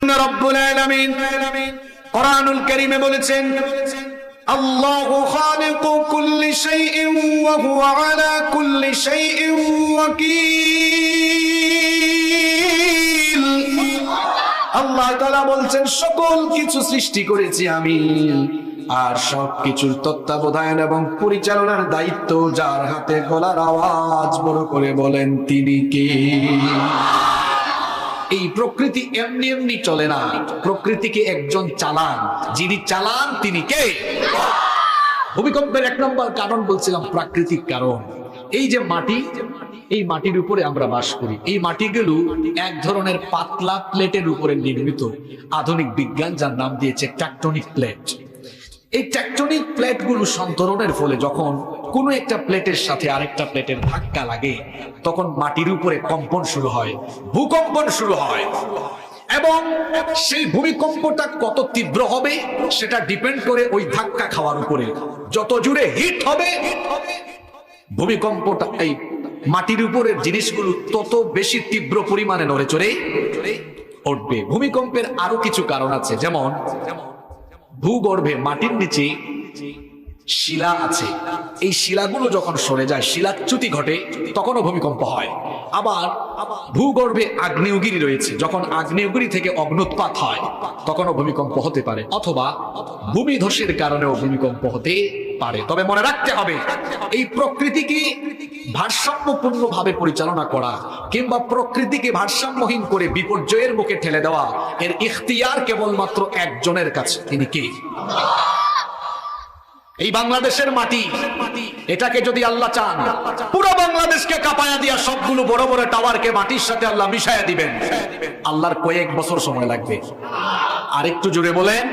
রব্বুল আলামিন কুরআনুল কারীমে বলেছেন আল্লাহু খালিকু কুল্লি শাইইন ওয়া হুয়া আলা কুল্লি শাইইন ওয়াকিল। আল্লাহ তাআলা বলছেন সকল কিছু সৃষ্টি করেছি আমি, আর সবকিছুর তত্ত্বাবধান এবং পরিচালনার দায়িত্ব যার হাতে, গলার আওয়াজ বড় করে বলেন তিনি কে? এই প্রকৃতি এমনি এমনি চলে না, প্রকৃতিকে একজন চালান, যিনি চালান তিনি কে? ভূমিকম্পের এক নম্বর কারণ বলছিলাম প্রাকৃতিক কারণ। এই যে মাটি, এই মাটির উপরে আমরা বাস করি, এই মাটিগুলো এক ধরনের পাতলা প্লেটের উপরে নির্মিত। আধুনিক বিজ্ঞান যার নাম দিয়েছে টেকটনিক প্লেট। এই টেকটনিক প্লেটগুলো সন্তরণের ফলে যখন কোনো একটা প্লেটের সাথে আরেকটা প্লেটের ধাক্কা লাগে, তখন মাটির উপরে কম্পন শুরু হয়, ভূকম্পন শুরু হয়। এবং সেই ভূমিকম্পটা কত তীব্র হবে সেটা ডিপেন্ড করে ওই ধাক্কা খাওয়ার উপরে। যত জোরে হিট হবে ভূমিকম্পটা, এই মাটির উপরের জিনিসগুলো তত বেশি তীব্র পরিমাণে নড়ে চড়ে উঠবে। ভূমিকম্পের আরো কিছু কারণ আছে, যেমন ভূগর্ভে মাটির নিচে শিলা আছে, এই শিলাগুলো যখন সরে যায়, শিলাচ্যুতি ঘটে, তখনও ভূমিকম্প হয়। আবার ভূগর্ভে আগ্নেয়গিরি রয়েছে, যখন আগ্নেয়গিরি থেকে অগ্নুৎপাত হয় তখনও ভূমিকম্প হতে পারে, অথবা ভূমিধসের কারণেও ভূমিকম্প হতে পারে। তবে মনে রাখতে হবে, এই প্রকৃতিকে ভারসাম্যপূর্ণ ভাবে পরিচালনা করা কিংবা প্রকৃতিকে ভারসাম্যহীন করে বিপর্যয়ের মুখে ঠেলে দেওয়া, এর ইখতিয়ার কেবলমাত্র একজনের কাছে, তিনি কে? এই বাংলাদেশের মাটি, এটাকে যদি আল্লাহ চান পুরো বাংলাদেশকে কাঁপায়া দিয়া সবগুলো বড় বড় টাওয়ারকে মাটির সাথে আল্লাহ মিশাইয়া দিবেন, আল্লাহর কয়েক বছর সময় লাগবে। আর একটু জোরে বলেন,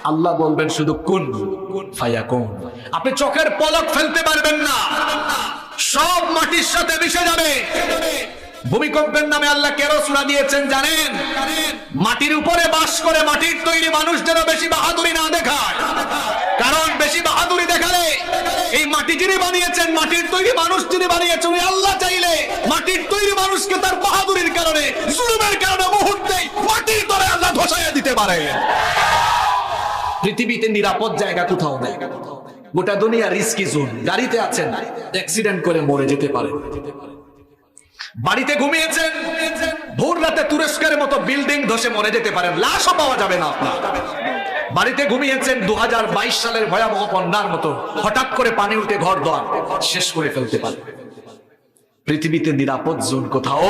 আল্লাহ বলবেন শুধু কুন ফায়াকুন। আপনি চোখের পলক ফেলতে পারবেন না, সব মাটির সাথে মিশে যাবে। ভূমিকম্পের নামে আল্লাহ কেন সূরা দিয়েছেন জানেন? মাটির উপরে বাস করে মাটির তৈরি মানুষ যেন বেশি বাহাদুরি না দেখায়, কারণ বেশি বাহাদুরি দেখালে এই মাটি যিনি বানিয়েছেন, মাটির তৈরি মানুষ যিনি বানিয়েছেন, আল্লাহ চাইলে মাটির তৈরি মানুষকে তার বাহাদুরির কারণে, জুলুমের কারণে মুহূর্তেই মাটির তলে আল্লাহ ধসাইয়া দিতে পারে। পৃথিবীতে নিরাপদ জায়গা কোথাও নেই, গোটা দুনিয়া রিস্কি জোন। গাড়িতে আছেন, অ্যাক্সিডেন্ট করে মরে যেতে পারে। বাড়িতে ঘুমিয়েছেন, ভোর রাতে তুরস্কের মতো বিল্ডিং ধসে মরে যেতে পারেন, লাশও পাওয়া যাবে না আপনার। বাড়িতে ঘুমিয়েছেন 2022 সালের ভয়াবহ বন্যার মতো, হঠাৎ করে পানি উঠে ঘর দোয়ার শেষ করে ফেলতে পারে। পৃথিবীতে নিরাপদ জোন কোথাও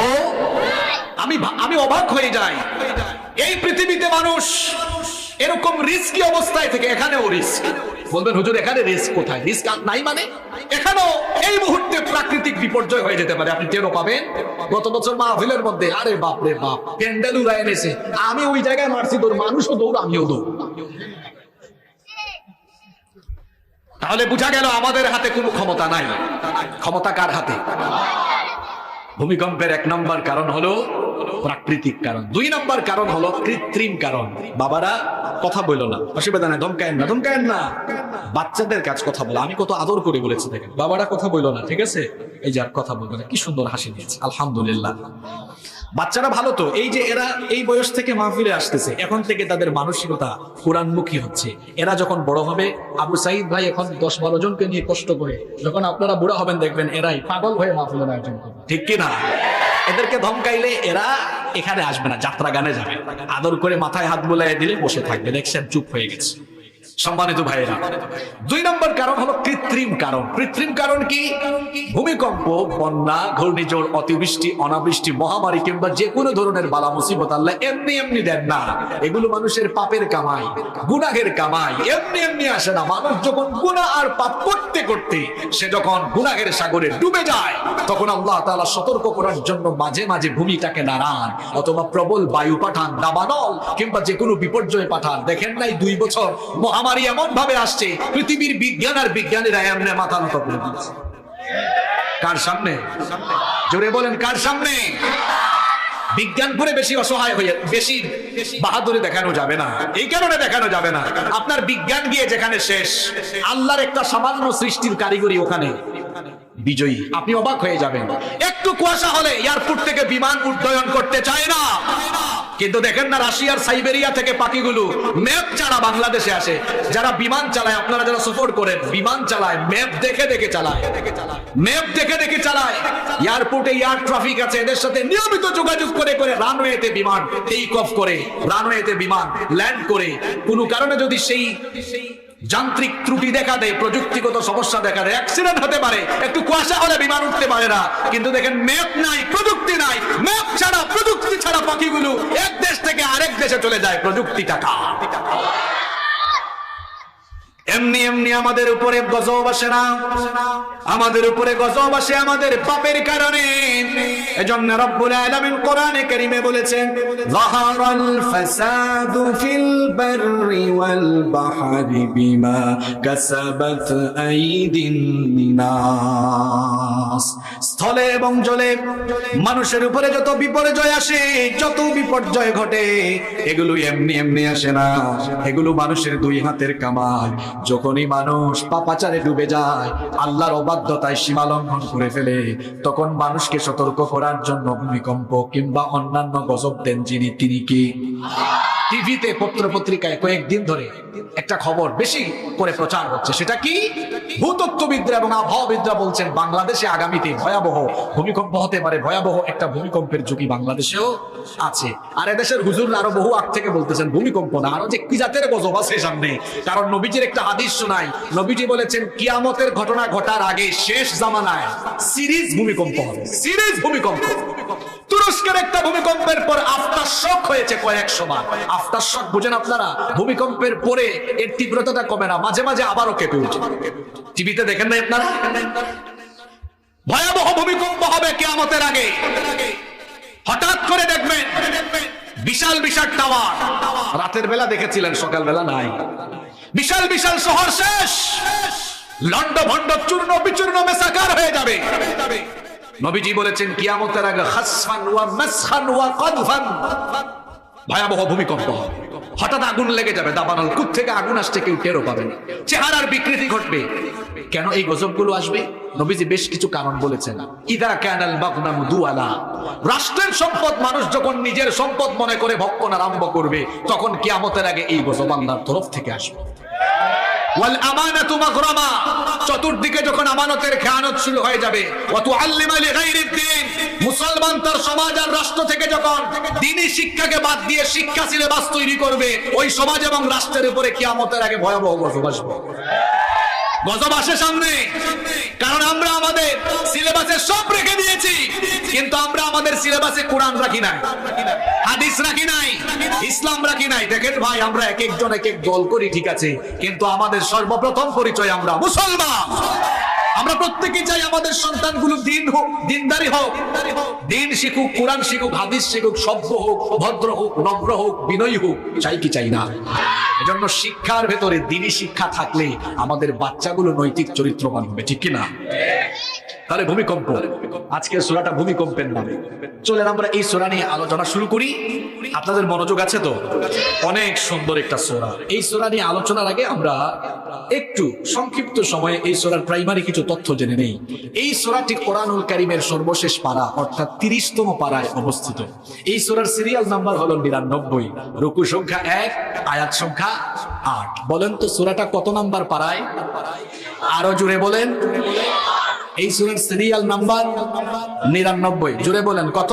আমি অবাক হয়ে যাই, এই পৃথিবীতে মানুষ এরকম রিস্কি অবস্থায় থেকে, এখানেও রিস্ক। বলবেন হুজুর এখানে রিস্ক কোথায়? রিস্ক নাই মানে এখানেও এই মুহূর্তে প্রাকৃতিক বিপর্যয় হয়ে যেতে পারে, আপনি টেরও পাবেন। গত বছর মাহফিলের মধ্যে, আরে বাপ রে বাপ, প্যান্ডেল উড়ায় এনেছে, আমি ওই জায়গায় মারছি দৌড়, মানুষও দৌড়, আমিও দৌড়। তাহলে বোঝা গেল আমাদের হাতে কোনো ক্ষমতা নাই। ক্ষমতা কার হাতে? ভূমিকম্পের এক নম্বর কারণ হলো প্রাকৃতিক কারণ। দুই নম্বর কারণ হলো কৃত্রিম কারণ। বাবারা কথা বললো না, অসুবিধা নাই, ধমকায়েন না, ধমকায়েন না, বাচ্চাদের কাজ কথা বলো। আমি কত আদর করে বলেছি, দেখেন বাবারা কথা বললো না, ঠিক আছে? এই যার কথা বলবে না, কি সুন্দর হাসি দিয়েছে, আলহামদুলিল্লাহ। বাচ্চারা ভালো তো, এই যে এরা এই বয়স থেকে মাহফিলে আসতেছে, এখন থেকে তাদের মানসিকতা কোরআনমুখী হচ্ছে। এরা যখন বড় হবে, আবু সাইদ ভাই এখন 10-12 জনকে নিয়ে কষ্ট করে, যখন আপনারা বুড়া হবেন দেখবেন এরাই পাগল হয়ে মাহফিলের আয়োজন করবে, ঠিক কিনা? এদেরকে ধমকাইলে এরা এখানে আসবে না, যাত্রা গানে যাবে। আদর করে মাথায় হাত বুলাইয়ে দিলে বসে থাকবে, দেখছেন চুপ হয়ে গেছে। সম্মানিত ভাইয়েরা, দুই নম্বর কারণ হলো কৃত্রিম কারণ। কৃত্রিম কারণ কি? ভূমিকম্প, বন্যা, ঘূর্ণিঝড়, অতিবৃষ্টি, অনাবৃষ্টি, মহামারী কিংবা যে কোনো ধরনের বালা মুসিবত আল্লাহ এমনি এমনি দেন না। এগুলো মানুষের পাপের কামাই, গুনাহের কামাই, এমনি এমনি আসে না। মানুষ যখন গুনাহ আর পাপ করতে করতে সে যখন গুনাহের সাগরে ডুবে যায়, তখন আল্লাহ তাআলা সতর্ক করার জন্য মাঝে মাঝে ভূমিটাকে নাড়ান, অথবা প্রবল বায়ু পাঠান, দাবানল কিংবা যে কোনো বিপর্যয় পাঠান। দেখেন নাই 2 বছর মহামারী এমন ভাবে আসছে, পৃথিবীর বিজ্ঞান আর বিজ্ঞানীরা এমনি মাথা নত করে দিচ্ছে। কার সামনে? জোরে বলেন, কার সামনে? বিজ্ঞান করে বেশি অসহায় হয়ে বেশি বাহাদুরি দেখানো যাবে না। এই কারণে দেখানো যাবে না, আপনার বিজ্ঞান গিয়ে যেখানে শেষ, আল্লাহর একটা সামান্য সৃষ্টির কারিগরি ওখানে বিজয়ী। আপনি অবাক হয়ে যাবেন, একটু কুয়াশা হলে এয়ারপোর্ট থেকে বিমান উড্ডয়ন করতে চায় না। কিন্তু দেখেন না রাশিয়ার সাইবেরিয়া থেকে পাখিগুলো ম্যাপ ছাড়া বাংলাদেশে আসে। যারা বিমান চালায়, আপনারা যারা সফর করেন, বিমান চালায় ম্যাপ দেখে দেখে চালায়, ম্যাপ দেখে দেখে চালায়। এয়ারপোর্টে এয়ার ট্রাফিক আছে, এদের সাথে নিয়মিত যোগাযোগ করে করে রানওয়েতে বিমান টেক অফ করে, রানওয়েতে বিমান ল্যান্ড করে। কোনো কারণে যদি সেই যান্ত্রিক ত্রুটি দেখা দেয়, প্রযুক্তিগত সমস্যা দেখা দেয়, অ্যাক্সিডেন্ট হতে পারে, একটু কুয়াশা হলে বিমান উঠতে পারে না। কিন্তু দেখেন ম্যাপ নাই, প্রযুক্তি নাই, ম্যাপ ছাড়া প্রযুক্তি ছাড়া পাখিগুলো এক দেশ থেকে আরেক দেশে চলে যায় প্রযুক্তি টাকা। এমনি এমনি আমাদের উপরে গজব আসে না, আমাদের উপরে গজব আসে আমাদের পাপের কারণে। এজন্য রব্বুল আলামিন কোরআনে কারীমে বলেছেন, যাহারাল ফাসাদু ফিল বাররি ওয়াল বাহরি বিমা কাসাবাত আইদিন নাস। স্থলে এবং জলে মানুষের উপরে যত বিপর্যয় আসে, যত বিপর্যয় ঘটে, এগুলো এমনি এমনি আসে না, এগুলো মানুষের দুই হাতের কামাই। যখনই মানুষ পাপাচারে ডুবে যায়, আল্লাহর অবাধ্যতায় সীমা লঙ্ঘন করে ফেলে, তখন মানুষকে সতর্ক করার জন্য ভূমিকম্প কিংবা অন্যান্য গজব দেন যিনি, তিনি কি? টিভিতে পত্র পত্রিকায় কয়েকদিন ধরে একটা খবর বেশি করে প্রচার হচ্ছে। সেটা কি? ভূতত্ত্ববিদরা এবং আবহাওয়াবিদরা বলছেন বাংলাদেশে আগামীতে ভয়াবহ ভূমিকম্প হতে পারে, ভয়াবহ একটা ভূমিকম্পের ঝুঁকি বাংলাদেশেও আছে। আর এদেশের হুজুররা আরো বহু আগ থেকে বলতেছেন ভূমিকম্প না, আরো যে কি জাতের গজব আছে সামনে। কারণ নবীজির একটা হাদিস শোনাই, নবীজি বলেছেন কিয়ামতের ঘটনা ঘটার আগে শেষ জামানায় সিরিজ ভূমিকম্প হবে, সিরিজ ভূমিকম্প। তুরস্কের একটা ভূমিকম্পের পর আফটার শক হয়েছে কয়েকশো বার। আফটার শক বুঝেন আপনারা? ভূমিকম্পের পরে এর তীব্রতাটা কমে না, মাঝে মাঝে আবারও কেঁপে উঠে। টিভিতে দেখেন না আপনারা? ভয়াবহ ভূমিকম্প হবে কিয়ামতের আগে। হঠাৎ করে দেখবেন বিশাল বিশাল টাওয়ার, রাতের বেলা দেখেছিলেন, সকাল বেলা নাই। বিশাল বিশাল শহর শেষ, লন্ড ভন্ড চূর্ণ বিচূর্ণ মেসাকার হয়ে যাবে। নবীজি বলেছেন কিয়ামতের আগে খাসফান ওয়া মাসখান ওয়া কাদফান, ভয়াবহ ভূমিকম্প হবে। হঠাৎ আগুন লেগে যাবে, দাবানল কুত থেকে আগুন আসছে কেউ টেরও পাবে না, চেহারার বিকৃতি ঘটবে। কেন এই গজবগুলো আসবে? নবীজি বেশ কিছু কারণ বলেছেন। ইদা কানাল বাগনামু দুআলা, রাষ্ট্রের সম্পদ মানুষ যখন নিজের সম্পদ মনে করে ভক্ষণ আরম্ভ করবে, তখন কিয়ামতের আগে এই গজব আল্লাহর তরফ থেকে আসবে। ওয়াল আমানাতু মাগরামা, চতুর্দিকে যখন আমানতের খেয়ানত শুরু হয়ে যাবে। ওয়া তুআল্লিমা লিগাইরিদ্দিন, মুসলমান তার সমাজ আর রাষ্ট্র থেকে যখন দ্বীনি শিক্ষাকে বাদ দিয়ে শিক্ষা সিলেবাস তৈরি করবে, ওই সমাজ এবং রাষ্ট্রের উপরে কিয়ামতের আগে ভয়াবহ গজব আসবে। গজব আসে সামনে, কারণ আমরা আমাদের সিলেবাসে সব রেখে দিয়েছি, কিন্তু আমরা আমাদের সিলেবাসে কোরআন রাখি নাই, হাদিস রাখি নাই, ইসলাম রাখি নাই। দেখেন ভাই, আমরা এক একজন এক এক দল করি ঠিক আছে, কিন্তু আমাদের সর্বপ্রথম পরিচয় আমরা মুসলমান। আমরা প্রত্যেকে চাই আমাদের সন্তানগুলো দিন হোক, দিনদারি হোক, দিন শিখুক, কোরআন শিখুক, হাদিস শিখুক, সভ্য হোক, ভদ্র হোক, নম্র হোক, বিনয়ী হোক। চাই কি চাই না? এজন্য শিক্ষার ভেতরে দ্বীনি শিক্ষা থাকলে আমাদের বাচ্চাগুলো নৈতিক চরিত্রবান হবে, ঠিক কিনা? তাহলে ভূমিকম্প, আজকের সূরাটা ভূমিকম্পের নামে। চলেন আমরা এই সূরা নিয়ে আলোচনা শুরু করি। আপনাদের মনোযোগ আছে তো? অনেক সুন্দর একটা সূরা। এই সূরা নিয়ে আলোচনার আগে আমরা একটু সংক্ষিপ্ত সময়ে এই সূরার প্রাইমারি কিছু তথ্য জেনে নেই। এই সূরাটি কোরআনুল কারীমের সর্বশেষ পারা, অর্থাৎ 30তম পারায় অবস্থিত। এই সূরার সিরিয়াল নাম্বার হলো 99, রুকু সংখ্যা 1, আয়াত সংখ্যা 8। বলেন তো সূরাটা কত নাম্বার পারায়? আরো জোরে বলেন। এই সূরার সিরিয়াল নাম্বার 99। জোরে বলেন কত?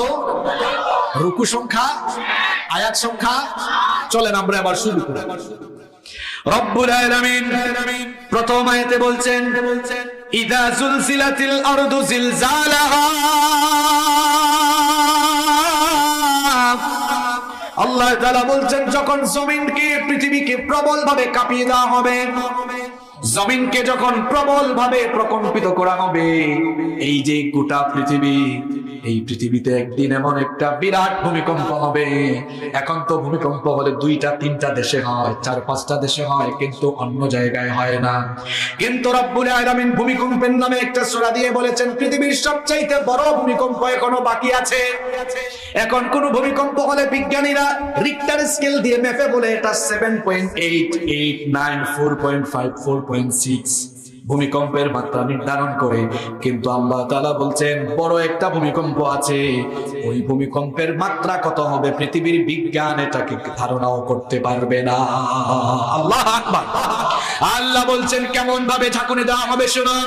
রুকু সংখ্যা, আয়াত সংখ্যা। চলেন আমরা আবার শুরু করি। রব্বুল আলামিন প্রথম আয়াতে বলছেন, ইদা জুলজিলাতিল আরদু জিলজালাহা। আল্লাহ তাআলা বলছেন যখন জমিনকে, পৃথিবীকে প্রবল ভাবে কাঁপিয়ে দেওয়া হবে, জমিনকে যখন প্রবল ভাবে প্রকম্পিত করা হবে, এই যে গোটা পৃথিবী, এই পৃথিবীতে একদিন এমন একটা বিরাট ভূমিকম্প হবে। এখন তো ভূমিকম্প হলে 2-3টা দেশে হয়, 4-5টা দেশে হয়, কিন্তু অন্য জায়গায় হয় না। কিন্তু রব্বুল আলামিন ভূমিকম্পের নামে একটা সূরা দিয়ে বলেছেন পৃথিবীর সবচাইতে বড় ভূমিকম্প এখনো বাকি আছে। এখন কোন ভূমিকম্প হলে বিজ্ঞানীরা রিক্টার স্কেল দিয়ে মেপে বলে এটা 7.8, 8, 9, 4.5, 4.6। ভূমিকম্পের মাত্রা নির্ধারণ করে, কিন্তু আল্লাহ তাআলা বলছেন বড় একটা ভূমিকম্প আছে, ওই ভূমিকম্পের মাত্রা কত হবে পৃথিবীর বিজ্ঞান এটাকে ধারণাও করতে পারবে না। আল্লাহু আকবার। আল্লাহ বলছেন কেমন ভাবে ঝাঁকুনি দেওয়া হবে শোনো,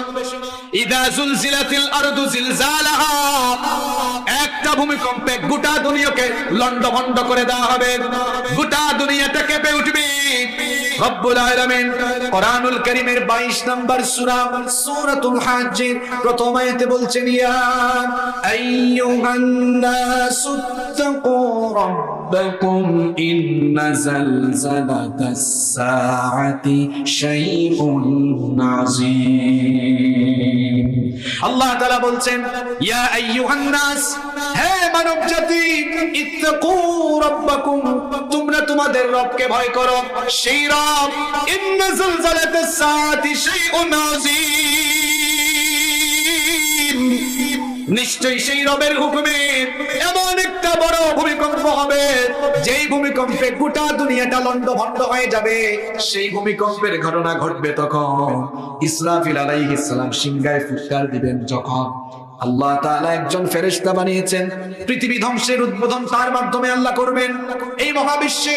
ইদা জুলজিলাতিল আরদু জিলজালাহা, একটা ভূমিকম্পে গোটা দুনিয়াকে লন্ডভন্ড করে দেওয়া হবে, গোটা দুনিয়াটা কেঁপে উঠবে। রব্বুল আলামিন কোরআনুল কারীমের 22 নম্বর সূরা সূরাতুল হাজ্জের প্রথম আয়াতে বলছেন, ইয়া আইয়ুহান নাসুত্তাকু রাব্বাকুম ইন্না জালজালাতাস সাআতি শাইউন আযীম। আল্লাহ তাআলা বলছেন, ইয়া আইয়ুহান নাস, হে মানব জাতি, ইত্তাকু রাব্বাকুম, তোমরা তোমাদের রবকে ভয় করো, সেই রব, ইন্না জালজালাতাস সাআতি শাইউন আযীম, নিশ্চয়ই সেই রবের হুকুমে এমন একটা বড় ভূমিকম্প হবে, যেই ভূমিকম্পে গোটা দুনিয়াটা লন্ডভন্ড হয়ে যাবে। সেই ভূমিকম্পের ঘটনা ঘটবে তখন ইসরাফিল আলাইহিস সালাম সিংহায় ফুৎকার দিবেন। যখন আল্লাহ তাআলা একজন ফেরেশতা বানিয়েছেন, পৃথিবী ধ্বংসের উদ্বোধন তার মাধ্যমে আল্লাহ করবেন। এই মহাবিশ্বে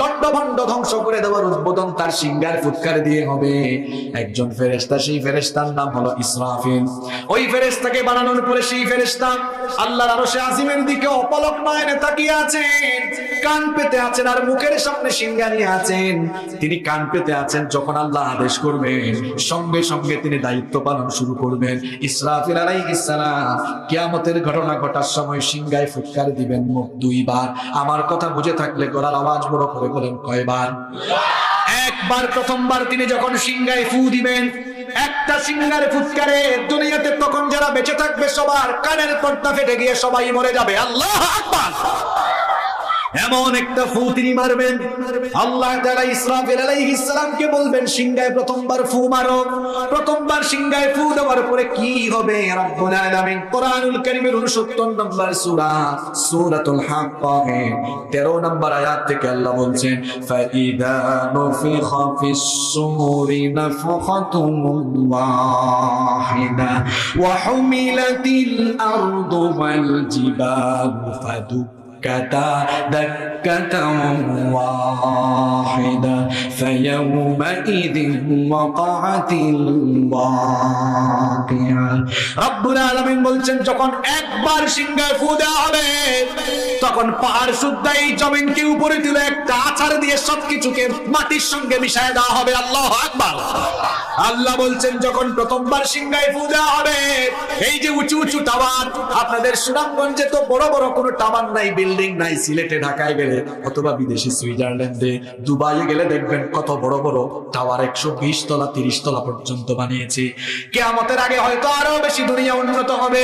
লন্ডভন্ড ধ্বংস করে দেওয়ার উদ্বোধন তার সিংহার ফুৎকার দিয়ে হবে। একজন ফেরেশতা, সেই ফেরেশতার নাম হলো ইসরাফিল। ওই ফেরেশতাকে বানানোর পরে সেই ফেরেশতা আল্লাহর আরশে আজিমের দিকে অপলক নয়নে তাকিয়ে আছেন, কান পেতে আছেন, আর মুখের সামনে সিংহা নিয়ে আছেন। তিনি কান পেতে আছেন, যখন আল্লাহ আদেশ করবেন সঙ্গে সঙ্গে তিনি দায়িত্ব পালন শুরু করবেন। ইসরাফিল আলাইহিস সালাম কিয়ামতের ঘটনা ঘটার সময় সিংহায় ফুৎকার দিবেন মোট 2 বার। আমার কথা বুঝে থাকলে গলার আওয়াজ বড় করে বলেন, কয়বার? একবার। প্রথমবার তিনি যখন সিংহায় ফু দিবেন, একটা সিংহার ফুৎকারে দুনিয়াতে তখন যারা বেঁচে থাকবে সবার কানের পর্দা ফেটে গিয়ে সবাই মরে যাবে। আল্লাহু আকবার। এমন একটা ফু তিনি মারবেন, আল্লাহ তাআলা ইসরাফিল আলাইহিস সালামকে বলবেন সিংহায় প্রথমবার ফু মারো। প্রথমবার সিংহায় ফু দেওয়ার পরে কি হবে? রব্বুল আলামিন কোরআনুল কারীমের 69 নম্বর সূরা সূরাতুল হাক্কা 13 নম্বর আয়াত থেকে আল্লাহ বলছেন, ফাইদা নুফিখা ফিস সূরি নাফখাতুন ওয়াহিদা ওয়া হুমিলাতিল আরদু ওয়াল জিবালু ফাদুক্কাতা দাক্কাতান ওয়াহিদা ফায়াউমাইযিন ওয়াকাআতিল ওয়াকিআ। রব্বুল আলামিন বলছেন, যখন একবার সিংহায় ফু দেওয়া হবে তখন পাহাড় সুদ্ধা এই জমিনকে উপরে তুলে একটা আছাড় দিয়ে সবকিছুকে মাটির সঙ্গে মিশিয়ে দেওয়া হবে। আল্লাহু আকবার। আল্লাহ বলছেন, যখন প্রথমবার সিংহায় ফু দেওয়া হবে, এই যে উঁচু উঁচু টাওয়ার, আপনাদের সুনামগঞ্জে তো বড় বড় কোনো টাওয়ার নাই, বিল্ডিং নাই। সিলেটে, ঢাকায় গেলে অথবা বিদেশে সুইজারল্যান্ডে, দুবাইয়ে গেলে দেখবেন কত বড় বড় টাওয়ার, 120 তলা 30 তলা পর্যন্ত বানিয়েছে। কিয়ামতের আগে হয়তো আরো বেশি দুনিয়া উন্নত হবে।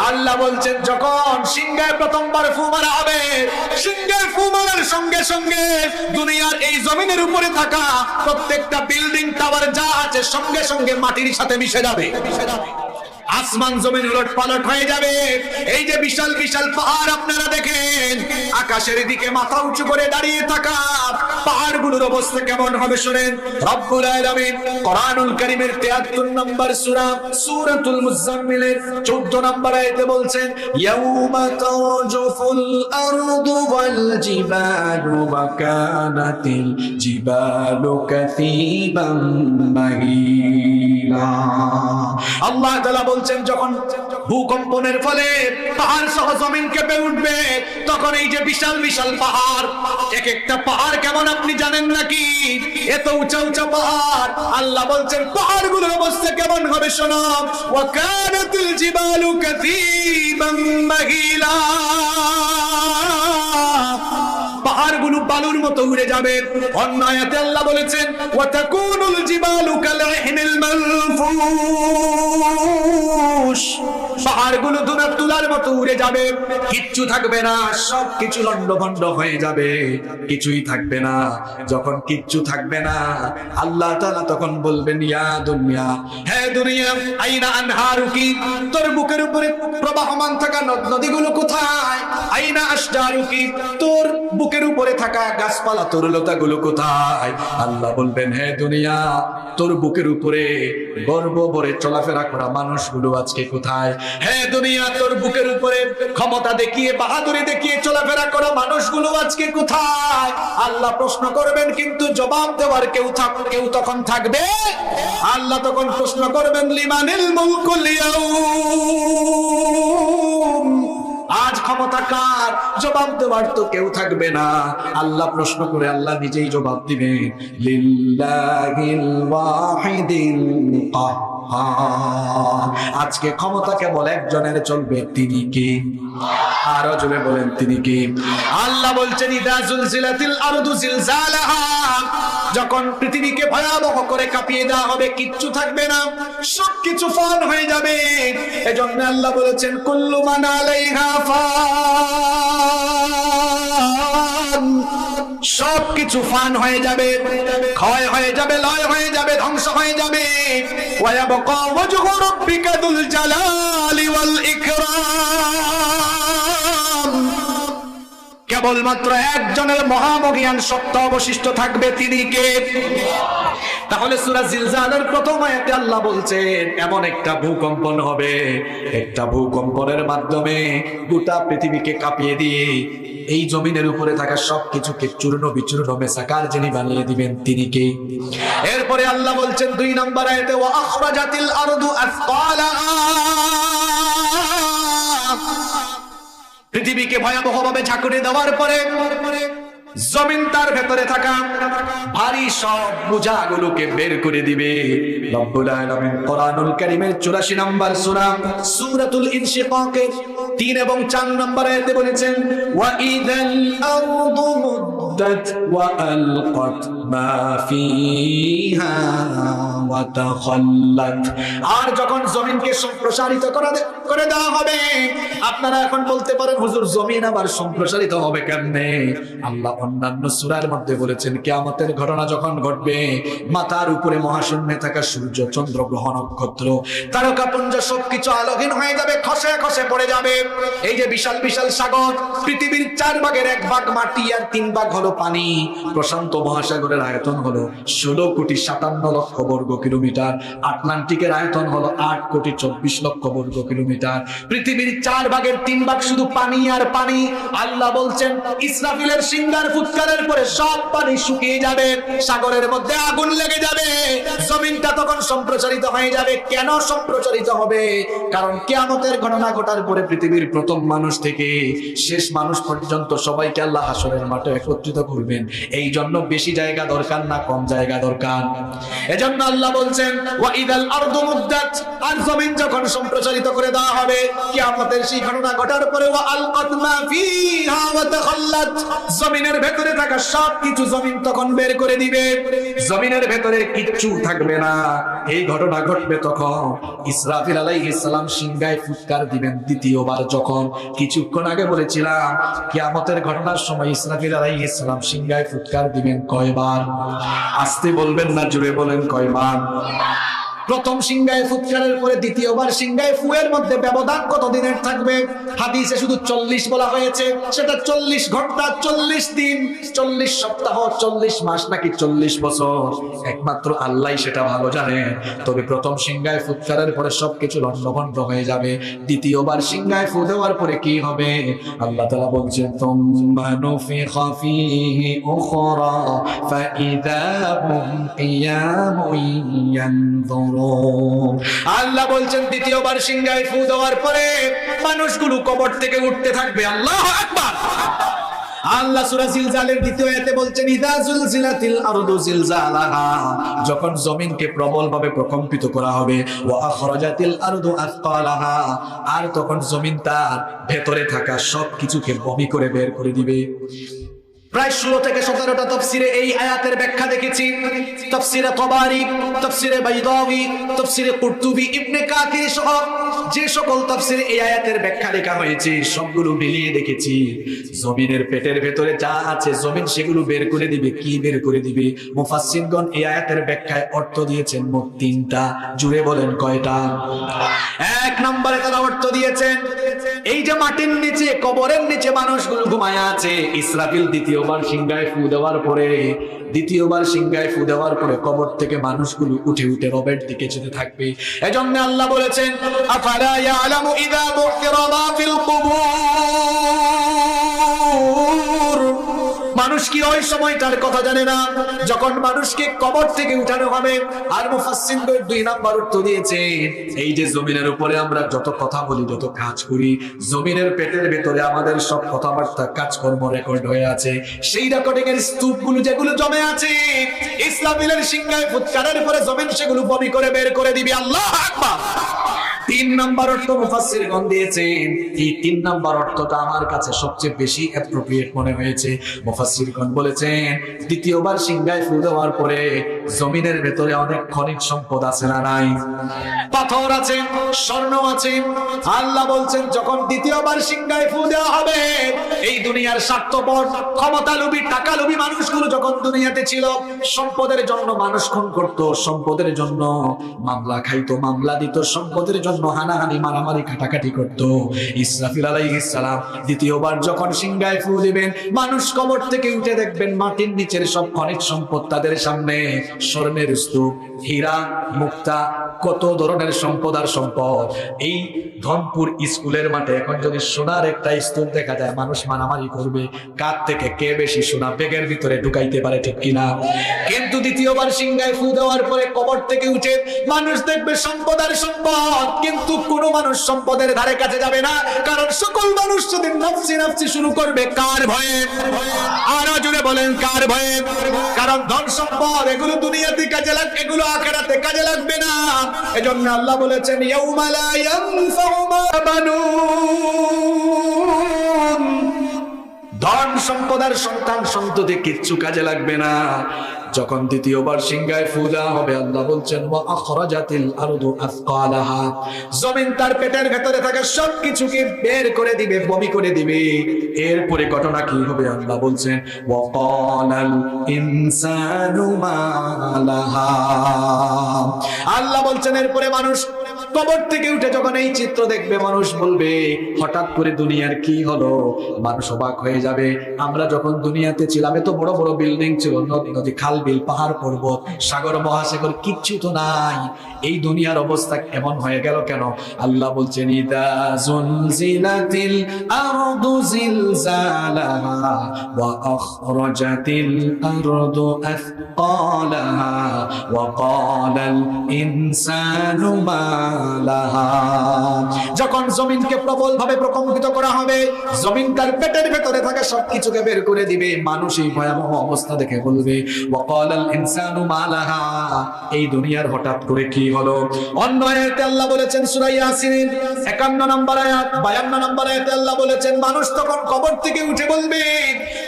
আল্লাহ বলছেন, যখন সিংহায় প্রথমবার ফু মারা হবে, সিংহায় ফু মারার সঙ্গে সঙ্গে দুনিয়ার এই জমিনের উপরে থাকা প্রত্যেকটা বিল্ডিং টাওয়ার যা আছে সঙ্গে সঙ্গে মাটির সাথে মিশে যাবে। আসমান জমিন উলট পালট হয়ে যাবে। এই যে বিশাল বিশাল পাহাড় আপনারা দেখেন, আকাশের দিকে মাথা উঁচু করে দাঁড়িয়ে থাকা পাহাড়গুলোর অবস্থা কেমন হবে শুনেন। রব্বুল আলামিন কোরআনুল কারীমের 73 নম্বর সূরা সূরাতুল মুজাম্মিলের 14 নম্বর আয়াতে বলছেন, ইয়াউমা তারজুফুল আরদু ওয়াল জিবালু ওয়া কানাতিল জিবালু কাসীবাম মাহিলা। আল্লাহ তাআলা বলছেন, যখন ভূকম্পনের ফলে পাহাড় সহ জমিন কেঁপে উঠবে, তখন এই যে বিশাল বিশাল পাহাড়, এক একটা পাহাড় কেমন আপনি জানেন নাকি? এত উঁচা উঁচা পাহাড়। আল্লাহ বলছেন, পাহাড়গুলোর অবস্থা কেমন হবে শোনো। ওয়া কানাতিল জিবালু কাসীবাম মাহিলা, পাহাড়গুলো বালুর মতো উড়ে যাবে। অন্য আয়াতে আল্লাহ বলেছেন, ওয়া তাকুনুল জিবালু কালহিনিল মানফুশ, পাহাড়গুলো তুলার মতো উড়ে যাবে, কিচ্ছু থাকবে না, সব কিছু লন্ডভন্ড হয়ে যাবে, কিছুই থাকবে না। যখন কিচ্ছু থাকবে না, আল্লাহ তাআলা তখন বলবেন, ইয়া দুনিয়া, হে দুনিয়া, আইনা আনহারুকি, তোর বুকের উপরে প্রবাহমান থাকা নদ নদীগুলো কোথায়? আইনা আশজারুকি, তোর বুকের উপরে থাকা গাছপালা তরুলতা গুলো কোথায়? আল্লাহ বলবেন, হে দুনিয়া, তোর বুকের উপরে গর্ব ভরে চলাফেরা করা মানুষগুলো আজকে কোথায়? হে দুনিয়া, তোর বুকের উপরে ক্ষমতা দেখিয়ে বাহাদুরি দেখিয়ে চলাফেরা করা মানুষগুলো আজকে কোথায়? আল্লাহ প্রশ্ন করবেন, কিন্তু জবাব দেওয়ার কেউ তখন থাকবে? আল্লাহ তখন প্রশ্ন করবেন, লিমানিল মুলকুল ইয়াউম, আজ ক্ষমতা কার? জবাব দেওয়ার তো কেউ থাকবে না। আল্লাহ প্রশ্ন করে আল্লাহ নিজেই জবাব দিবেন, লিল্লাহিল ওয়াহিদিল কাহ্হার। আজকে ক্ষমতা কেবল একজনের চলবে, তিনি কে? আরো জোরে বলেন, তিনি কে? আল্লাহ বলছেন, ইদা জুলজিলাতিল আরদু জিলজালাহা, যখন পৃথিবীকে ভয়াবহ করে কাঁপিয়ে দেওয়া হবে, কিচ্ছু থাকবে না, সবকিছু ফান হয়ে যাবে। এজন্য আল্লাহ বলেছেন, কুল্লু মান আলাইহা ফান, সবকিছু ফান হয়ে যাবে, ক্ষয় হয়ে যাবে, লয় হয়ে যাবে, ধ্বংস হয়ে যাবে। ওয়ায়াবকা ওয়াজহু রাব্বিকা যুল জালালি ওয়াল ইকরাম, কেবলমাত্র একজনের মহামহিয়ান সত্তা অবশিষ্ট থাকবে, তিনি কে? তাহলে সূরা জিলজালের প্রথম আয়াতে আল্লাহ বলছেন, এমন একটা ভূকম্পন হবে, একটা ভূকম্পনের মাধ্যমে গোটা পৃথিবীকে কাঁপিয়ে দিয়ে এই জমিনের উপরে থাকা সবকিছুকে চূর্ণ বিচূর্ণ মেসাকার যিনি বানিয়ে দিবেন, তিনি কে? এরপরে আল্লাহ বলছেন 2 নম্বর আয়াতে, ওয়া আখরাজাতিল আরদু আসকালাহা, পৃথিবীকে ভয়াবহভাবে ঝাঁকুড়ে দেওয়ার পরে জমিন তার ভেতরে থাকা ভারী সব বোঝাগুলোকে বের করে দিবে। রব্বুল আলামিন কোরআনুল কারীমের 84 নম্বর সূরা সূরাতুল ইনশিকাকের 3 এবং 4 নম্বর আয়াতে বলেছেন, ওয়া ইদাল আরদু মুদ্দাত ওয়া আলকাত মা ফিহা ওয়া তাখাল্লাত, আর যখন জমিনকে সম্প্রসারিত করে দেওয়া হবে। আপনারা এখন বলতে পারেন, হুজুর জমিন আবার সম্প্রসারিত হবে কেমনে? আল্লাহ অন্যান্য সূরার মধ্যে বলেছেন, কিয়ামতের ঘটনা যখন ঘটবে, মাথার উপরে মহাশূন্যে থাকা সূর্য, চন্দ্র, গ্রহ, নক্ষত্র, তারকাপুঞ্জ সবকিছু আলোহীন হয়ে যাবে, খসে খসে পড়ে যাবে। এই যে বিশাল বিশাল সাগর, পৃথিবীর 4 ভাগের 1 ভাগ মাটি আর 3 ভাগ হলো পানি। প্রশান্ত মহাসাগরের আয়তন হলো 16,57,00,000 বর্গ কিলোমিটার, আটলান্টিকের আয়তন হলো 8,24,00,000 বর্গ কিলোমিটার। পৃথিবীর 4 ভাগের 3 ভাগ শুধু পানি আর পানি। আল্লাহ বলছেন, ইসরাফিলের সিংহার ফুৎকারের পরে সব পানি শুকিয়ে যাবে, সাগরের মধ্যে আগুন লেগে যাবে, জমিনটা তখন সম্প্রসারিত হয়ে যাবে। কেন সম্প্রসারিত হবে? কারণ কিয়ামতের ঘটনা ঘটার পরে পৃথিবীর প্রথম মানুষ থেকে শেষ মানুষ পর্যন্ত সবাইকে আল্লাহ হাসরের মাঠে একত্রিত করবেন। এই জন্য বেশি জায়গা দরকার না, কম জায়গা দরকার। এজন্য আল্লাহ বলছেন, ওয়া ইদাল আরদু মুদ্দাত, আর জমিন যখন সম্প্রসারিত করে দেওয়া হবে, কিয়ামতের সেই ঘটনা ঘটার পরে, ওয়া আলকাত মা ফিহা ওয়া তাখাল্লাত, জমিনের ভেতরে থাকা সবকিছু জমিন তখন বের করে দিবে, জমিনের ভেতরে কিচ্ছু থাকবে না। এই ঘটনা ঘটবে তখন ইসরাফিল আলাইহিস সালাম সিংহায় ফুৎকার দিবেন দ্বিতীয়বার। যখন কিছুক্ষণ আগে বলেছিলাম, কিয়ামতের ঘটনার সময় ইসরাফিল আলাইহিস সালাম সিংহায় ফুৎকার দিবেন কয়বার? আস্তে বলবেন না, জোরে বলেন, কয়বার? প্রথম সিংহায় ফুৎকারের পরে দ্বিতীয়বার সিংহায় ফুয়ের মধ্যে ব্যবধান কত দিনের থাকবে? হাদিসে শুধু 40 বলা হয়েছে। সেটা 40 ঘন্টা, 40 দিন, 40 সপ্তাহ, 40 মাস নাকি 40 বছর, একমাত্র আল্লাহই সেটা ভালো জানে। তবে প্রথম সিংহায় ফুৎকারের পরে সবকিছু লণ্ডভণ্ড হয়ে যাবে। দ্বিতীয়বার সিংহায় ফু দেওয়ার পরে কি হবে? আল্লাহ তাআলা বলছেন, তুম্মা নুফিখা ফীহি উখরা ফাইযা হুম কিয়ামুন ইয়ানযুরুন। আল্লাহ বলছেন, দ্বিতীয়বার সিংহায় ফু দেওয়ার পরে মানুষগুলো কবর থেকে উঠতে থাকবে। আল্লাহু আকবার। আল্লাহ সূরা জিলজালের দ্বিতীয় আয়াতে বলছেন, ইদা জুলজিলাতিল আরদু জিলজালাহা, যখন জমিনকে প্রবলভাবে প্রকম্পিত করা হবে, ওয়া আখরাজাতিল আরদু আসকালাহা, আর তখন জমিন তার ভেতরে থাকা সবকিছুকে বমি করে বের করে দিবে। প্রায় 16 থেকে 17টা তাফসিরে এই আয়াতের ব্যাখ্যা দেখেছি। তাফসিরে তাবারি, তাফসিরে বাইদাউই, তাফসিরে কুরতুবী, ইবনে কাসির সহ যে সকল তাফসিরে এই আয়াতের ব্যাখ্যা লেখা হয়েছে সবগুলো মিলিয়ে দেখেছি। জমিনের পেটের ভেতরে যা আছে জমিন সেগুলো বের করে দিবে। কি বের করে দিবে? মুফাসসিরগণ এই আয়াতের ব্যাখ্যায় অর্থ দিয়েছেন মোট 3টা। জুড়ে বলেন কয়টা? 1 নম্বরে তারা অর্থ দিয়েছেন, এই যে মাটির নিচে, কবরের নিচে মানুষগুলো ঘুমায় আছে, ইসরাফিল দ্বিতীয় দ্বিতীয়বার সিংহায় ফু দেওয়ার পরে কবর থেকে মানুষগুলো উঠে উঠে রবের দিকে যেতে থাকবে। এজন্য আল্লাহ বলেছেন আফালা ইয়ালামু ইযা বু'থিরা মা ফিল কুবুর, মানুষ কি ওই সময়টার কথা জানে না যখন মানুষকে কবর থেকে উঠানো হবে? আর মুফাসসিরদের দুই নাম্বার উত্তর দিয়েছে, এই যে জমিনের উপরে আমরা যত কথা বলি, যত কাজ করি, জমিনের পেটের ভেতরে আমাদের সব কথাবার্তা কাজকর্ম রেকর্ড হয়ে আছে। সেই রেকর্ডিং এর স্তূপগুলো যেগুলো জমে আছে, ইসরাফিলের সিংহায় ফুৎকারের পরে জমিন সেগুলো বমি করে বের করে দিবে। আল্লাহু আকবার। তিন নাম্বার অর্থ মুফাসসিরগণ দিয়েছেন, এই তিন নাম্বার অর্থটা আমার কাছে সবচেয়ে বেশি অ্যাপ্রোপ্রিয়েট মনে হয়েছে। মুফাসসিরগণ বলেছেন, দ্বিতীয়বার সিংহায় ফু দেওয়ার পরে জমিনের ভেতরে অনেক খনিজ সম্পদ আছে না নাই? পাথর আছে, স্বর্ণ আছে। আল্লাহ বলছেন যখন দ্বিতীয়বার সিংহায় ফু দেওয়া হবে, এই দুনিয়ার স্বার্থপর ক্ষমতালোভী টাকালোভী মানুষগুলো যখন দুনিয়াতে ছিল, সম্পদের জন্য মানুষ খুন করত, সম্পদের জন্য মামলা খাইতো, মামলা দিত, সম্পদের জন্য হানাহানি মারামারি কাটাকাটি করত। ইসরাফিল আলাইহিস সালাম দ্বিতীয়বার যখন সিংহায় ফু দিবেন, মানুষ কবর থেকে উঠে দেখবেন মাটির নিচের সব খনিজ সম্পদ তাদের সামনে, স্বর্ণের স্তূপ, হীরা, মুক্তা, কত ধরনের সম্পদ আর সম্পদ। এই ধনপুর স্কুলের মাঠে এখন যদি সোনার একটা স্তূপ দেখা যায়, মানুষ মারামারি করবে কার থেকে কে বেশি সোনা ব্যাগের ভিতরে ঢুকাইতে পারে, ঠিক কিনা? কিন্তু দ্বিতীয়বার সিংহায় ফু দেওয়ার পরে কবর থেকে উঠে মানুষ দেখবে সম্পদ আর সম্পদ, কিন্তু কোনো মানুষ সম্পদের ধারে কাছে যাবে না, কারণ সকল মানুষ যদি নফসি নফসি শুরু করবে। কার ভয়ে? আরো জুড়ে বলেন কার ভয়ে? কারণ ধন সম্পদ এগুলো দুনিয়াতে কাজে লাগবে, এগুলো আখিরাতে কাজে লাগবে না। এজন্য আল্লাহ বলেছেন ইয়াউমা লা ইয়ানফাউ মালুন, ধন সম্পদ আর সন্তান সন্ততি কিচ্ছু কাজে লাগবে না যখন দ্বিতীয়বার সিংহায় ফু দেওয়া হবে। আল্লাহ বলছেন ওয়া আখরাজাতিল আরদু আসকালাহা, জমিন তার পেটের ভেতরে থাকা সবকিছুকে বের করে দিবে, বমি করে দিবে। এরপরে ঘটনা কি হবে? আল্লাহ বলছেন ওয়া ক্বালাল ইনসানু মা লাহা, আল্লাহ বলছেন এরপরে মানুষ কবর থেকে উঠে যখন এই চিত্র দেখবে, মানুষ বলবে হঠাৎ করে দুনিয়ার কি হলো? মানুষ অবাক হয়ে যাবে। আমরা যখন দুনিয়াতে ছিলাম এত বড় বড় বিল্ডিং ছিল, নদী নদী, খাল বিল, পাহাড় পর্বত, সাগর মহাসাগর, কিচ্ছু তো নাই। এই দুনিয়ার অবস্থা এমন হয়ে গেল কেন? আল্লাহ বলছেন ইদা জুলজিলাতিল আরদু জিলজালাহা ওয়া আখরাজাতিল আরদু আথকালাহা ওয়া ক্বালাল ইনসানু মা লাহা, যখন জমিনকে প্রবল ভাবে প্রকম্পিত করা হবে, জমিন তার পেটের ভেতরে থাকা সবকিছুকে বের করে দিবে, মানুষ এই ভয়াবহ অবস্থা দেখে বলবে ওয়া ক্বালাল ইনসানু মা লাহা, এই দুনিয়ার হঠাৎ করে কি হলো? অন্য আয়াতে আল্লাহ বলেছেন সূরা ইয়াসিন 51 নম্বর আয়াত 52 নম্বর আয়াতে আল্লাহ বলেছেন মানুষ তখন কবর থেকে উঠে বলবে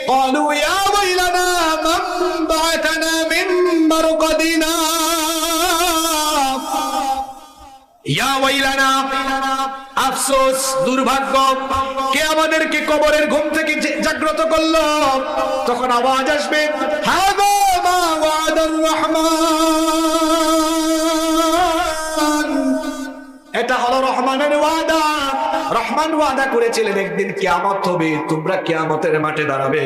ক্বালু ইয়া ওয়াইলানা মান বা'আতানা মিন মারকাদিনা, ইয়া ওয়াইলানা, আফসোস, দুর্ভাগ্য, কে আমাদেরকে কবরের ঘুম থেকে জাগ্রত করলো? তখন আওয়াজ আসবে হাযা মা ওয়াদার রহমান, এটা হলো রহমানের ওয়াদা। রহমান ওয়াদা করেছিলেন একদিন কিয়ামত হবে, তোমরা কিয়ামতের মাঠে দাঁড়াবে।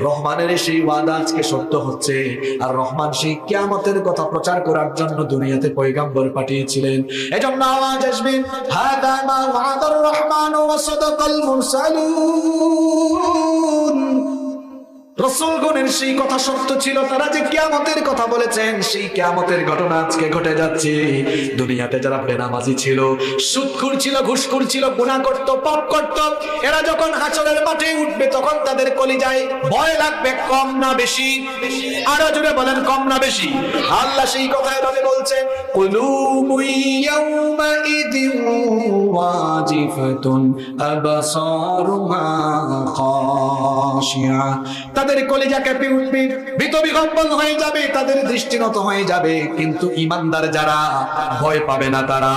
রহমানের সেই ওয়াদা আজকে সত্য হচ্ছে। আর রহমান সেই কিয়ামতের কথা প্রচার করার জন্য দুনিয়াতে পয়গম্বর পাঠিয়েছিলেন। এজন্য আওয়াজ আসবে হাদা মা ওয়াদার রহমান ওয়া সাদাকাল মুরসালুন, রাসূলগণের সেই কথা সত্য ছিল, তারা যে কিয়ামতের কথা বলেছেন সেই কিয়ামতের ঘটনা আজকে ঘটে যাচ্ছে। দুনিয়াতে যারা বেনামাজি ছিল, সুদখোর ছিল, ঘুষখোর ছিল, গুনাহ করত, পাপ করত, এরা যখন হাসরের মাঠে উঠবে তখন তাদের কলিজায় ভয় লাগবে, কম না বেশি? আরো জোরে বলেন কম না বেশি? আল্লাহ সেই কথা এভাবে বলছেন কুলুবু ইয়াউমা ইদিন ওয়াজিফাতুন আবসারুহা খাশিয়া, তাদের কলিজা কেঁপে উঠবে, ভীত বিহ্বল হয়ে যাবে, তাদের দৃষ্টি নত হয়ে যাবে। কিন্তু ঈমানদার যারা, ভয় পাবে না তারা।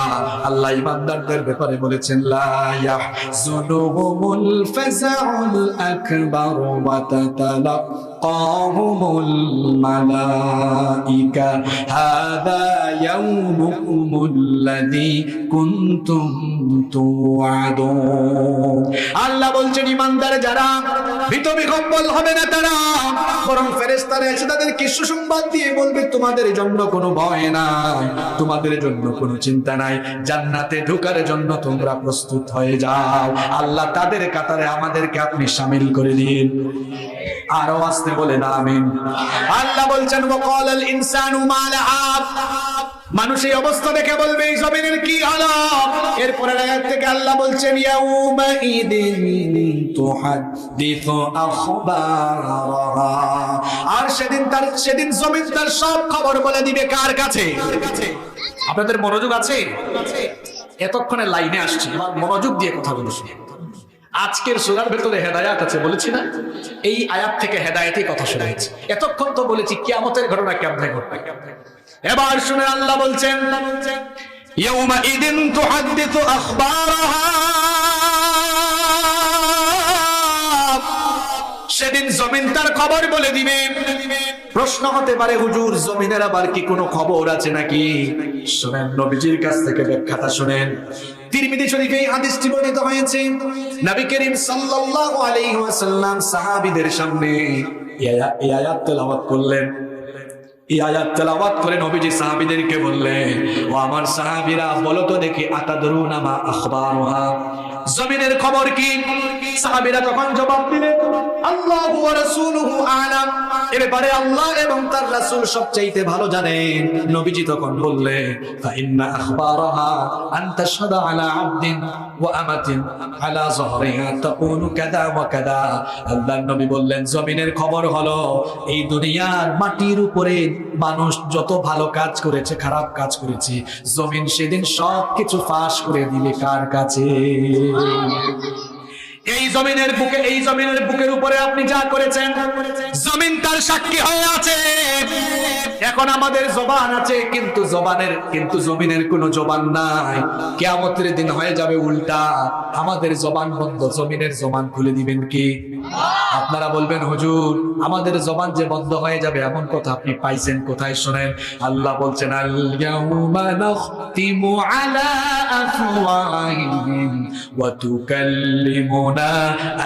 আল্লাহ ঈমানদারদের ব্যাপারে বলেছেন লা ইয়াহজুনুহুমুল ফাযাউল আকবার ওয়া তাতালাক্কাহুমুল মালাইকা হাযা ইয়াউমুকুমুল্লাযী কুনতুম توعدون আল্লাহ বলছেন ঈমানদার যারা ভীত বিহ্বল হবে না তারা, বরং ফেরেশতারা এসে তাদেরকে সুসংবাদ দিয়ে বলবে তোমাদের জন্য কোনো ভয় নাই, তোমাদের জন্য কোনো চিন্তা নাই, জান্নাতে ঢোকার জন্য তোমরা প্রস্তুত হয়ে যাও। আল্লাহ তাদের কাতারে আমাদেরকে আপনি শামিল করে দিন। আরো আসতে বলেন আমিন। আল্লাহ বলছেন ওয়াকালাল ইনসানু মা লাহা, মানুষ এই অবস্থা দেখে বলবে এই জমিনের কি হলো। এরপরের আয়াত থেকে আল্লাহ বলছেন ইয়াউমা ইদিন তুহাদ্দিসু আখবারাহা, আর সেদিন জমিন তার সব খবর বলে দিবে কার কাছে। আপনাদের মনোযোগ আছে? এতক্ষণে লাইনে আসছি, এবার মনোযোগ দিয়ে কথা বলছি। আজকের সূরার ভেতরে হেদায়েত আছে বলেছি না? এই আয়াত থেকে হেদায়েতের কথা শুনেছি। এতক্ষণ তো বলেছি কিয়ামতের ঘটনা কেমনে ঘটবে। এবার শুনে আল্লাহ বলছেন ইয়াউমা ইদিন তুহাদ্দিসু আখবারাহা, সেদিন জমিন তার খবর বলে দিবে। প্রশ্ন হতে পারে হুজুর জমিনের আবার কি কোনো খবর আছে নাকি? শুনেন নবীজির কাছ থেকে ব্যাখ্যাটা শুনেন। তিরমিজি শরীফে এই হাদিসটি বর্ণিত হয়েছে। নবী করিম সাল্লাল্লাহু আলাইহি ওয়াসাল্লাম সাহাবীদের সামনে এই আয়াত তেলাওয়াত করলেন। এই আয়াত তেলাওয়াত করে নবীজি সাহাবীদেরকে বললেন, ও আমার সাহাবীরা বলো তো দেখি আতাদরুনা মা আখবারুহা, জমিনের খবর কি? সাহাবীরা তখন জবাব দিলেন আল্লাহু ওয়া রাসূলুহু আ'লাম, এ ব্যাপারে আল্লাহ এবং তার রাসূল সবচেয়ে ভালো জানেন। নবীজি তখন বললেন ফা ইন্না আখবারাহা আন তাশহাদা আলা আবদিন ওয়া আমাতিন আলা যহরিহা তাকুনু কাযা ওয়া কাযা। আল্লাহর নবী বললেন জমিনের খবর হলো এই দুনিয়ার মাটির উপরে মানুষ যত ভালো কাজ করেছে খারাপ কাজ করেছে, জমিন সেদিন সবকিছু ফাঁস করে দিবে কার কাছে? এই জমিনের বুকের উপরে আপনি যা করেছেন জমিন তার সাক্ষী হয়ে আছে। এখন আমাদের জবান আছে কিন্তু জমিনের কোনো জবান নাই। কিয়ামতের দিন হয়ে যাবে উল্টা, আমাদের জবান বন্ধ, জমিনের জবান খুলে দিবেন কি? আপনারা বলবেন হুজুর আমাদের জবান যে বন্ধ হয়ে যাবে এমন কথা আপনি পাইছেন কোথায়? শুনেন আল্লাহ বলছেন আল ইয়াউমা নাখতিমু আলা আফওয়াহিহিম ওয়া তুকাল্লিমুনা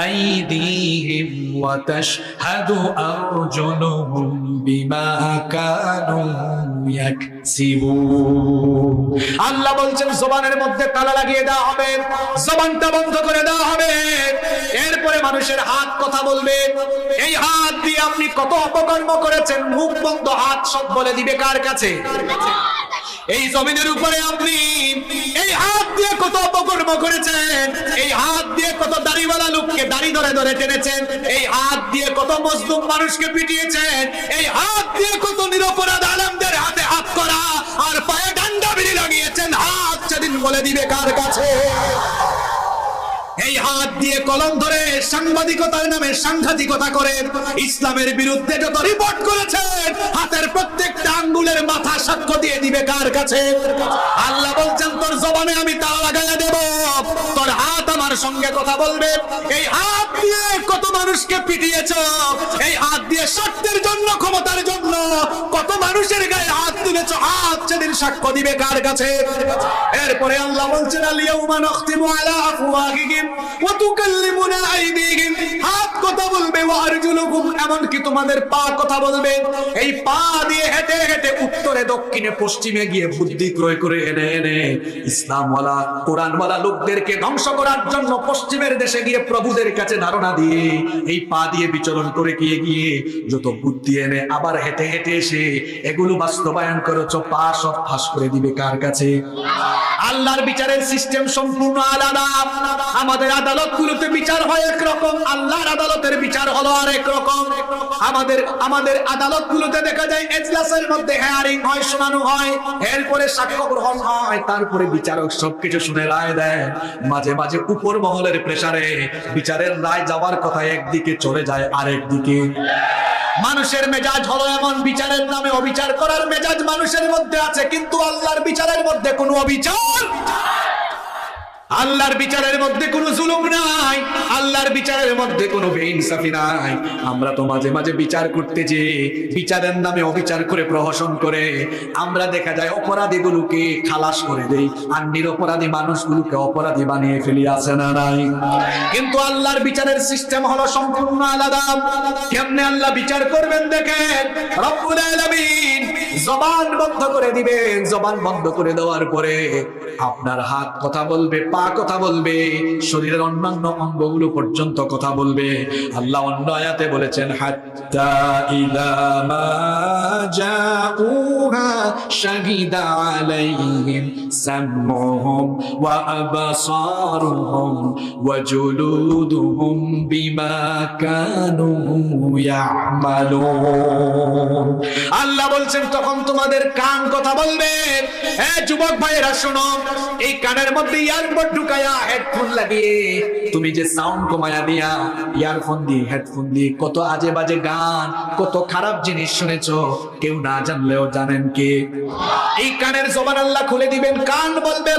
আইদিহিম ওয়া তাশহাদু আরজুলুহুম বিমা কানু ইয়াকসিবুন। আল্লাহ বলছেন জবানের মধ্যে তালা লাগিয়ে দেওয়া হবে, জবানটা বন্ধ করে দেওয়া হবে। এরপরে মানুষের হাত কথা বলবে, এই হাত দিয়ে আপনি কত অপকর্ম করেছেন, মুখ বন্ধ হাত সব বলে দিবে কার কাছে? এই জমিনের উপরে আপনি এই হাত দিয়ে কত অপকর্ম করেছেন, এই হাত দিয়ে কত দাড়িওয়ালা লোককে দাড়ি ধরে ধরে টেনেছেন, এই হাত দিয়ে কত মজলুম মানুষকে পিটিয়েছেন, এই হাত দিয়ে কত নিরপরাধ আলেমদের হাতে হাত করা আর পায়ে ডান্ডা বিড়ি লাগিয়েছেন, হাত সেদিন বলে দিবে কার কাছে? এই হাত দিয়ে কলম ধরে সাংবাদিকতার নামে সাংঘাতিকতা করে ইসলামের বিরুদ্ধে যত রিপোর্ট করেছেন হাতের প্রত্যেকটা আঙ্গুলের মাথা সাক্ষ্য দিয়ে দিবে কার কাছে? আল্লাহ বলছেন তোর জবানে আমি তালা লাগাইয়া দেব, তোর হাত আমার সঙ্গে কথা বলবে। এই হাত দিয়ে কত মানুষকে পিটিয়েছ, এই হাত দিয়ে স্বার্থের জন্য ক্ষমতার জন্য কত মানুষের গায়ে হাত তুলেছ, হাত সেদিন সাক্ষ্য দিবে কার কাছে? এরপরে আল্লাহ বলছেন আল ইয়াউমা নাখতিমু আলা আফওয়াহিহিম ওয়া তুকাল্লিমুনা আইদিহিম, হাত কথা বলবে, ওয়া আরজুলুহুম, এমনকি তোমাদের পা কথা বলবে। এই পা দিয়ে হেঁটে হেঁটে উত্তরে দক্ষিণে পশ্চিমে গিয়ে বুদ্ধি ক্রয় করে এনে এনে ইসলামওয়ালা কোরআনওয়ালা লোকদেরকে ধ্বংস করার জন্য পশ্চিমের দেশে গিয়ে প্রভুদের কাছে ধারণা দিয়ে এই পা দিয়ে বিচরণ করে গিয়ে গিয়ে যত বুদ্ধি এনে আবার হেঁটে হেঁটে এসে এগুলো বাস্তবায়ন করেছ, পা সব ফাঁস করে দিবে কার কাছে? আল্লাহর বিচারের সিস্টেম সম্পূর্ণ আলাদা। আমাদের আদালতগুলোতে বিচার হয় একরকম, আল্লাহর আদালতের বিচার হলো আরেক রকম। আমাদের আদালতগুলোতে দেখা যায় এজলাসের মধ্যে হেয়ারিং হয়, শুনানো হয়, এরপরে সাক্ষ্য গ্রহণ হয়, তারপরে বিচারক সবকিছু শুনে রায় দেয়। মাঝে মাঝে উপর মহলের প্রেসারে বিচারের রায় যাওয়ার কথা একদিকে চলে যায় আরেক দিকে। মানুষের মেজাজ হলো এমন, বিচারের নামে অবিচার করার মেজাজ মানুষের মধ্যে আছে, কিন্তু আল্লাহর বিচারের মধ্যে কোনো অবিচার। আল্লাহর বিচারের মধ্যে কোনো জুলুম নাই, আল্লাহর বিচারের মধ্যে কোনো বেইনসাফি নাই। আমরা তো মাঝে মাঝে বিচার করতে যে বিচারের নামে অবিচার করে প্রহসন করে আমরা দেখা যায় অপরাধীগুলোকে খালাস করে দেই, আর নিরপরাধী মানুষগুলোকে অপরাধী বানিয়ে ফেলি, আছে না নাই? কিন্তু আল্লাহর বিচারের সিস্টেম হলো সম্পূর্ণ আলাদা। কেমনে আল্লাহ বিচার করবেন দেখেন, রব্বুল আলামিন জবান বন্ধ করে দিবেন। জবান বন্ধ করে দেওয়ার পরে আপনার হাত কথা বলবে, পা কথা বলবে, শরীরের অন্যান্য অঙ্গগুলো পর্যন্ত কথা বলবে। আল্লাহ অন্য আয়াতে বলেছেন, হাত্তা ইযা মা জাউহা শাহিদা আলাইহিম সামউহুম ওয়া আবসারুহুম ওয়া জুলুদুহুম বিমা কানু ইয়ামালুন। আল্লাহ বলছেন তখন তোমাদের কান কথা বলবে। যুবক ভাইয়েরা শোনো, এই কানের মধ্যে ইয়ারফোন ঢুকায়া, হেডফোন লাগিয়ে তুমি যে সাউন্ড কমায়া দিয়া ইয়ারফোন দিয়ে হেডফোন দিয়ে কত আজে বাজে গান, কত খারাপ জিনিস শুনেছো, কেউ না জানলেও জানেন কে? এই কানের জবান আল্লাহ খুলে দিবেন, কান বলবে